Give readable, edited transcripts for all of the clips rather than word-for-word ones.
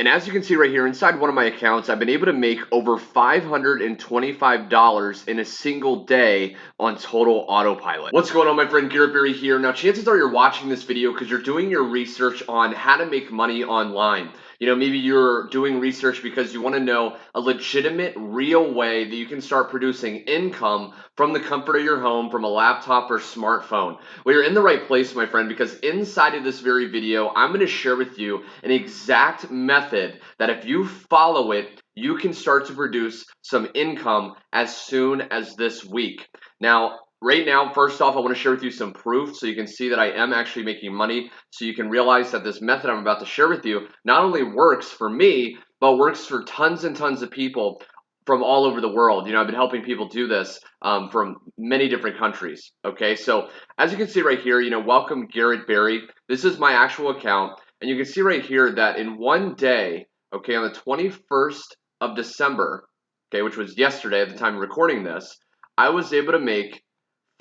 And as you can see right here inside one of my accounts, I've been able to make over $525 in a single day on total autopilot. What's going on, my friend? Garrett Berry here. Now, chances are you're watching this video because you're doing your research on how to make money online. Maybe you're doing research because you want to know a legitimate, real way that you can start producing income from the comfort of your home, from a laptop or smartphone. Well, you're in the right place, my friend, because inside of this very video, I'm going to share with you an exact method that if you follow it, you can start to produce some income as soon as this week. Now, right now, first off, I want to share with you some proof so you can see that I am actually making money, so you can realize that this method I'm about to share with you not only works for me, but works for tons and tons of people from all over the world. I've been helping people do this from many different countries. Okay, so as you can see right here, welcome Garrett Berry. This is my actual account, and you can see right here that in one day, okay, on the 21st of December, okay, which was yesterday at the time of recording this, I was able to make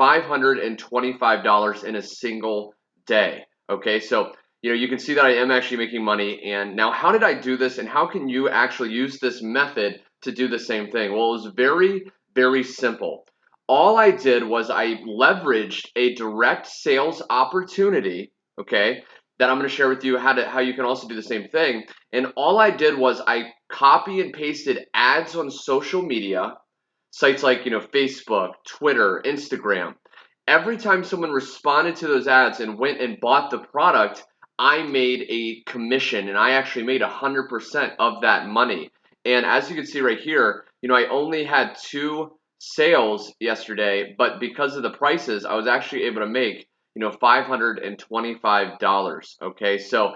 $525 in a single day. Okay, so you can see that I am actually making money. And now, how did I do this, and how can you actually use this method to do the same thing? Well, it was very, very simple. All I did was I leveraged a direct sales opportunity, okay, that I'm going to share with you how you can also do the same thing. And all I did was I copy and pasted ads on social media, sites like Facebook, Twitter, Instagram. Every time someone responded to those ads and went and bought the product, I made a commission, and I actually made 100% of that money. And as you can see right here, I only had 2 sales yesterday, but because of the prices, I was actually able to make $525. Okay, so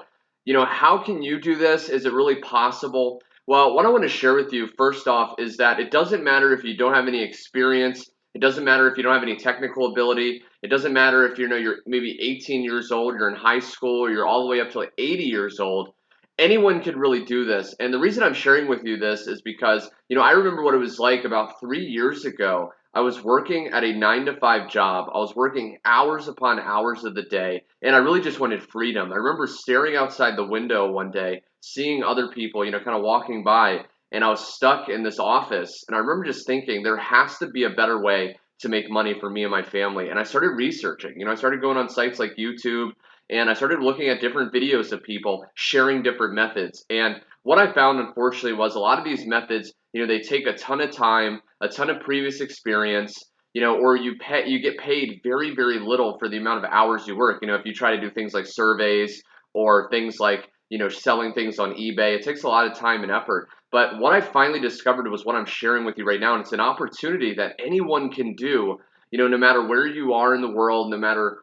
how can you do this? Is it really possible? Well, what I want to share with you first off is that it doesn't matter if you don't have any experience. It doesn't matter if you don't have any technical ability. It doesn't matter if you're maybe 18 years old, you're in high school, or you're all the way up to like 80 years old. Anyone could really do this. And the reason I'm sharing with you this is because, I remember what it was like about 3 years ago. I was working at a 9-to-5 job. I was working hours upon hours of the day, and I really just wanted freedom. I remember staring outside the window one day, seeing other people, kind of walking by, and I was stuck in this office. And I remember just thinking, there has to be a better way to make money for me and my family. And I started researching. I started going on sites like YouTube, and I started looking at different videos of people sharing different methods. And what I found, unfortunately, was a lot of these methods, they take a ton of time, a ton of previous experience, or you get paid very, very little for the amount of hours you work. If you try to do things like surveys or things like, selling things on eBay, it takes a lot of time and effort. But what I finally discovered was what I'm sharing with you right now, and it's an opportunity that anyone can do, no matter where you are in the world, no matter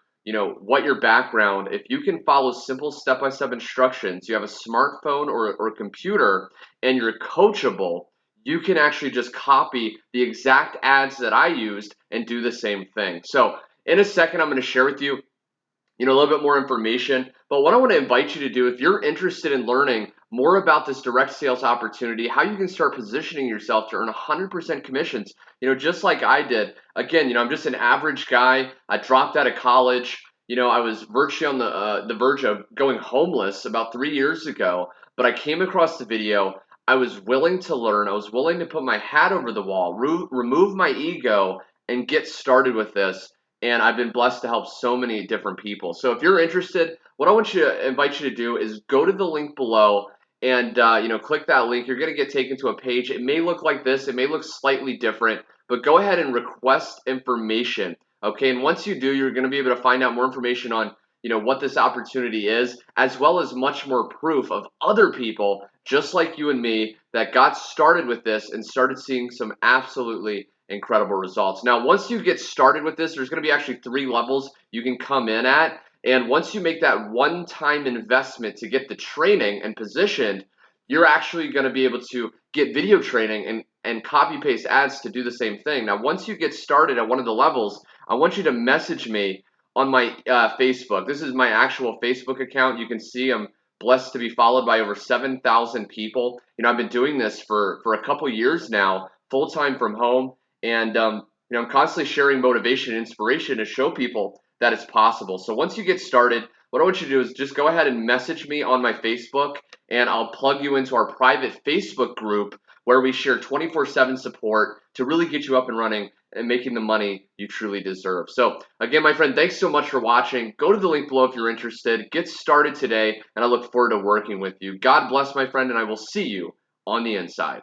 what your background. If you can follow simple step-by-step instructions, you have a smartphone or a computer, and you're coachable, you can actually just copy the exact ads that I used and do the same thing. So in a second, I'm going to share with you a little bit more information. But what I want to invite you to do, if you're interested in learning more about this direct sales opportunity, how you can start positioning yourself to earn 100% commissions, just like I did. Again, I'm just an average guy. I dropped out of college. I was virtually on the verge of going homeless about 3 years ago, but I came across the video. I was willing to learn. I was willing to put my hat over the wall, remove my ego, and get started with this. And I've been blessed to help so many different people. So if you're interested, what I want to invite you to do is go to the link below and click that link. You're going to get taken to a page. It may look like this. It may look slightly different, but go ahead and request information. Okay, and once you do, you're going to be able to find out more information on what this opportunity is, as well as much more proof of other people just like you and me that got started with this and started seeing some absolutely incredible results. Now, once you get started with this, there's going to be actually 3 levels you can come in at. And once you make that one-time investment to get the training and positioned, you're actually going to be able to get video training and copy-paste ads to do the same thing. Now, once you get started at one of the levels, I want you to message me on my Facebook. This is my actual Facebook account. You can see I'm blessed to be followed by over 7,000 people. I've been doing this for a couple years now, full-time from home. And I'm constantly sharing motivation and inspiration to show people that it's possible. So once you get started, what I want you to do is just go ahead and message me on my Facebook, and I'll plug you into our private Facebook group where we share 24/7 support to really get you up and running and making the money you truly deserve. So again, my friend, thanks so much for watching. Go to the link below if you're interested. Get started today, and I look forward to working with you. God bless, my friend, and I will see you on the inside.